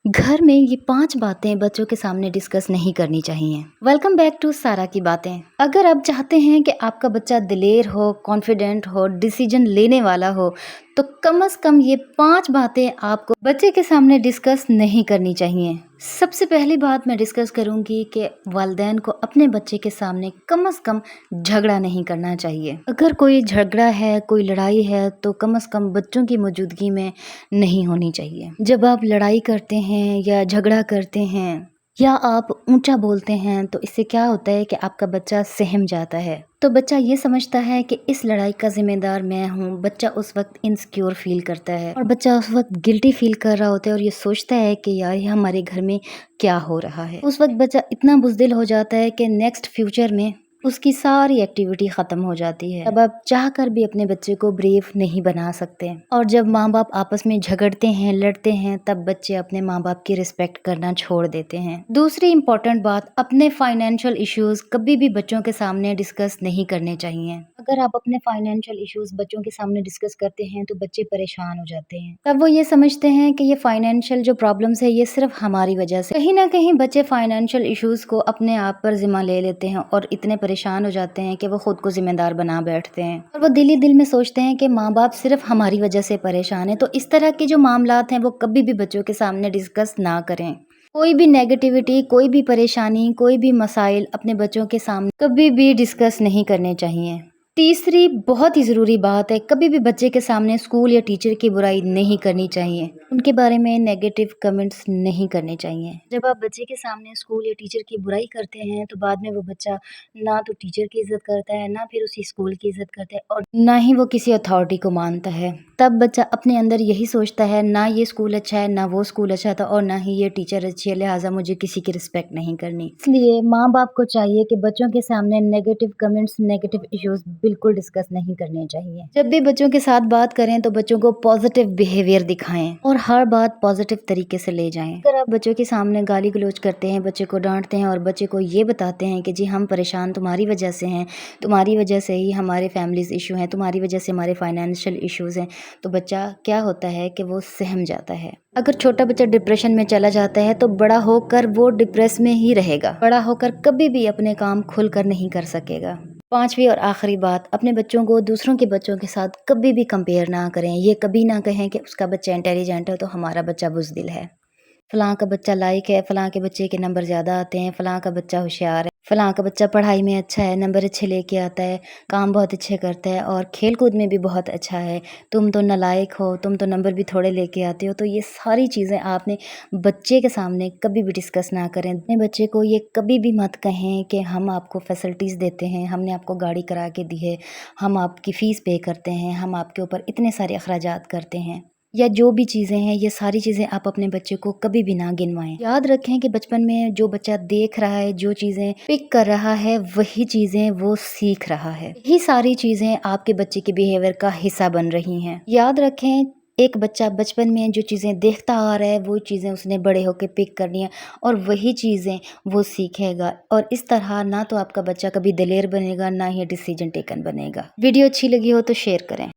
घर में ये 5 बातें बच्चों के सामने डिस्कस नहीं करनी चाहिए। वेलकम बैक टू सारा की बातें। अगर आप चाहते हैं कि आपका बच्चा दिलेर हो, कॉन्फिडेंट हो, डिसीजन लेने वाला हो, तो कम से कम ये 5 बातें आपको बच्चे के सामने डिस्कस नहीं करनी चाहिए। सबसे पहली बात मैं डिस्कस करूंगी कि वालिदैन को अपने बच्चे के सामने कम से कम झगड़ा नहीं करना चाहिए। अगर कोई झगड़ा है, कोई लड़ाई है, तो कम से कम बच्चों की मौजूदगी में नहीं होनी चाहिए। जब आप लड़ाई करते हैं या झगड़ा करते हैं या आप ऊंचा बोलते हैं, तो इससे क्या होता है कि आपका बच्चा सहम जाता है। तो बच्चा ये समझता है कि इस लड़ाई का जिम्मेदार मैं हूँ। बच्चा उस वक्त इनसिक्योर फील करता है और बच्चा उस वक्त गिल्टी फील कर रहा होता है और ये सोचता है कि यार ये हमारे घर में क्या हो रहा है। उस वक्त बच्चा इतना बुज़दिल हो जाता है कि नेक्स्ट फ्यूचर में उसकी सारी एक्टिविटी ख़त्म हो जाती है। अब आप चाह कर भी अपने बच्चे को ब्रेव नहीं बना सकते। और जब माँ बाप आपस में झगड़ते हैं, लड़ते हैं, तब बच्चे अपने माँ बाप की रिस्पेक्ट करना छोड़ देते हैं। दूसरी इम्पोर्टेंट बात, अपने फाइनेंशियल इश्यूज कभी भी बच्चों के सामने डिस्कस नहीं करने चाहिए। अगर आप अपने फाइनेंशियल इश्यूज बच्चों के सामने डिस्कस करते हैं तो बच्चे परेशान हो जाते हैं। तब वो ये समझते हैं कि ये फाइनेंशियल जो प्रॉब्लम्स है ये सिर्फ हमारी वजह से। कहीं ना कहीं बच्चे फाइनेंशियल इश्यूज को अपने आप पर जिम्मा ले लेते हैं और इतने परेशान हो जाते हैं कि वो खुद को जिम्मेदार बना बैठते हैं और वो दिल ही दिल में सोचते हैं कि माँ बाप सिर्फ हमारी वजह से परेशान है। तो इस तरह के जो मामलात हैं वो कभी भी बच्चों के सामने डिस्कस ना करें। कोई भी नेगेटिविटी, कोई भी परेशानी, कोई भी मसाइल अपने बच्चों के सामने कभी भी डिस्कस नहीं करने चाहिए। तीसरी बहुत ही ज़रूरी बात है, कभी भी बच्चे के सामने स्कूल या टीचर की बुराई नहीं करनी चाहिए। उनके बारे में नेगेटिव कमेंट्स नहीं करने चाहिए। जब आप बच्चे के सामने स्कूल या टीचर की बुराई करते हैं तो बाद में वो बच्चा ना तो टीचर की इज्जत करता है, ना फिर उसी स्कूल की इज्जत करता है और ना ही वो किसी अथॉरिटी को मानता है। तब बच्चा अपने अंदर यही सोचता है, ना ये स्कूल अच्छा है, ना वो स्कूल अच्छा था और ना ही ये टीचर अच्छी है, लिहाजा मुझे किसी की रिस्पेक्ट नहीं करनी। इसलिए माँ बाप को चाहिए कि बच्चों के सामने नेगेटिव कमेंट्स, नेगेटिव इश्यूज बिल्कुल डिस्कस नहीं करने चाहिए। जब भी बच्चों के साथ बात करें तो बच्चों को पॉजिटिव बिहेवियर दिखाएं और हर बात पॉजिटिव तरीके से ले जाएं। अगर आप बच्चों के सामने गाली गलौज करते हैं, बच्चे को डांटते हैं और बच्चे को ये बताते हैं कि जी हम परेशान तुम्हारी वजह से हैं, तुम्हारी वजह से ही हमारे फैमिलीज इशू हैं, तुम्हारी वजह से हमारे फाइनेंशियल इश्यूज हैं, तो बच्चा क्या होता है कि वो सहम जाता है। अगर छोटा बच्चा डिप्रेशन में चला जाता है तो बड़ा होकर वो डिप्रेस में ही रहेगा। बड़ा होकर कभी भी अपने काम खुलकर नहीं कर सकेगा। पांचवी और आखिरी बात, अपने बच्चों को दूसरों के बच्चों के साथ कभी भी कंपेयर ना करें। ये कभी ना कहें कि उसका बच्चा इंटेलिजेंट है तो हमारा बच्चा बुज़दिल है। फलां का बच्चा लायक है, फलां के बच्चे के नंबर ज़्यादा आते हैं, फलां का बच्चा होशियार है, फलां का बच्चा पढ़ाई में अच्छा है, नंबर अच्छे लेके आता है, काम बहुत अच्छे करता है और खेल कूद में भी बहुत अच्छा है। तुम तो नालायक हो, तुम तो नंबर भी थोड़े लेके आते हो। तो ये सारी चीज़ें आपने बच्चे के सामने कभी भी डिस्कस ना करें। अपने बच्चे को ये कभी भी मत कहें कि हम आपको फैसिलिटीज़ देते हैं, हमने आपको गाड़ी करा के दी है, हम आपकी फ़ीस पे करते हैं, हम आपके ऊपर इतने सारे अखराजात करते हैं, या जो भी चीज़ें हैं, ये सारी चीज़ें आप अपने बच्चे को कभी भी ना गिनवाएं। याद रखें कि बचपन में जो बच्चा देख रहा है, जो चीज़ें पिक कर रहा है, वही चीज़ें वो सीख रहा है। यही सारी चीज़ें आपके बच्चे के बिहेवियर का हिस्सा बन रही हैं। याद रखें, एक बच्चा बचपन में जो चीज़ें देखता आ रहा है वो चीज़ें उसने बड़े होकर पिक करनी है और वही चीज़ें वो सीखेगा। और इस तरह ना तो आपका बच्चा कभी दिलेर बनेगा, ना ही डिसीजन टेकन बनेगा। वीडियो अच्छी लगी हो तो शेयर करें।